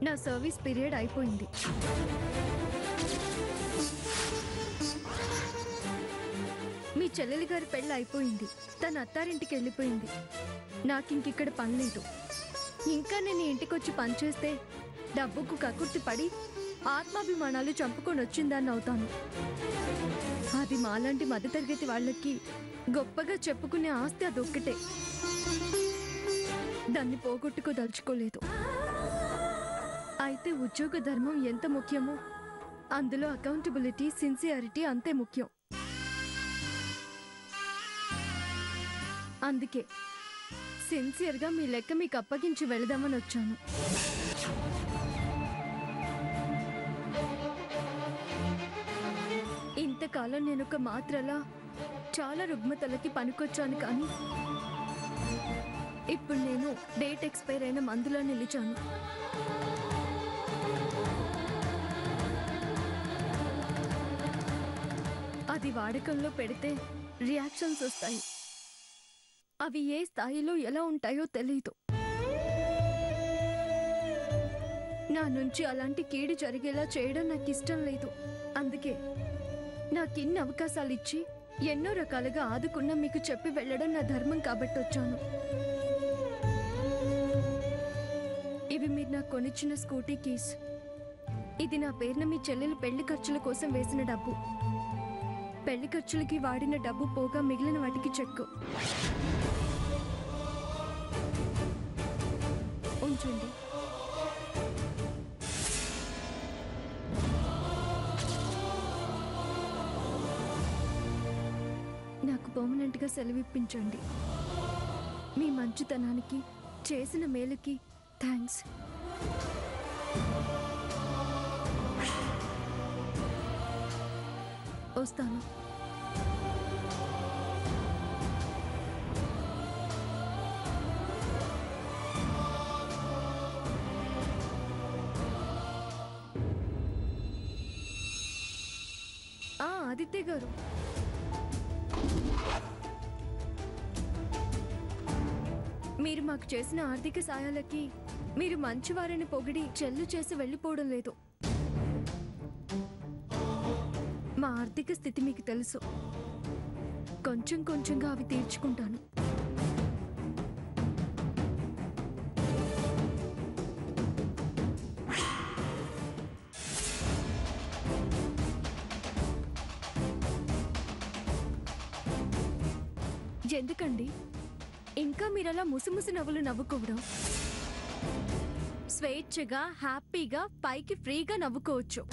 నా service period అయిపోయింది. మీ చెల్లెలి గారి పెళ్ళి అయిపోయింది. తన అత్తారింటికి వెళ్ళిపోయింది. నాకింకిక్కడ పని లేదు. ఇంకా నేను ఇంటికొచ్చి పనిచేస్తే డబ్బుకు కకుర్తి పడి ఆత్మాభిమానాలు చంపుకొని వచ్చిందాన్ని అవుతాను. అది మాలాంటి మధ్యతరగతి వాళ్ళకి గొప్పగా చెప్పుకునే ఆస్తి అదొక్కటే. దాన్ని పోగొట్టుకోదలుచుకోలేదు. అయితే ఉద్యోగ ధర్మం ఎంత ముఖ్యమో అందులో అకౌంటబిలిటీ, సిన్సియారిటీ అంతే ముఖ్యం. అందుకే సిన్సియర్గా మీ లెక్క మీకు అప్పగించి వెళదామని వచ్చాను. ఇంతకాలం నేనొక మాత్రలా చాలా రుగ్మతలకి పనికొచ్చాను, కానీ ఇప్పుడు నేను డేట్ ఎక్స్పైర్ అయిన మందులో నిలిచాను. అది వాడకంలో పెడితే రియాక్షన్స్ వస్తాయి. అవి ఏ స్థాయిలో ఎలా ఉంటాయో తెలీదు. నా నుంచి అలాంటి కీడు జరిగేలా చేయడం నాకు ఇష్టం లేదు. అందుకే నాకిన్ని అవకాశాలు ఇచ్చి ఎన్నో రకాలుగా ఆదుకున్న మీకు చెప్పి వెళ్ళడం నా ధర్మం కాబట్టి వచ్చాను. ఇవి మీరు నాకు కొనిచ్చిన స్కూటీ కీస్. ఇది నా పేరున మీ చెల్లెలు పెళ్లి ఖర్చుల కోసం వేసిన డబ్బు. పెళ్లి ఖర్చులకి వాడిన డబ్బు పోగా మిగిలిన వాటికి చెక్కు. ఉంచండి. నాకు పర్మనెంట్గా సెలవిప్పించండి. మీ మంచితనానికి, చేసిన మేలుకి థ్యాంక్స్. వస్తాను. ఆదిత్య గారు, మీరు మాకు చేసిన ఆర్థిక సాయాలకి మీరు మంచివారని పొగిడి చెల్లు చేసి వెళ్ళిపోవడం లేదు. మా ఆర్థిక స్థితి మీకు తెలుసు. కొంచెం కొంచెంగా అవి తీర్చుకుంటాను. ఎందుకండి ఇంకా మీరలా ముసిముసి నవ్వులు నవ్వుకోవడం? స్వేచ్ఛగా, హ్యాపీగా, పైకి ఫ్రీగా నవ్వుకోవచ్చు.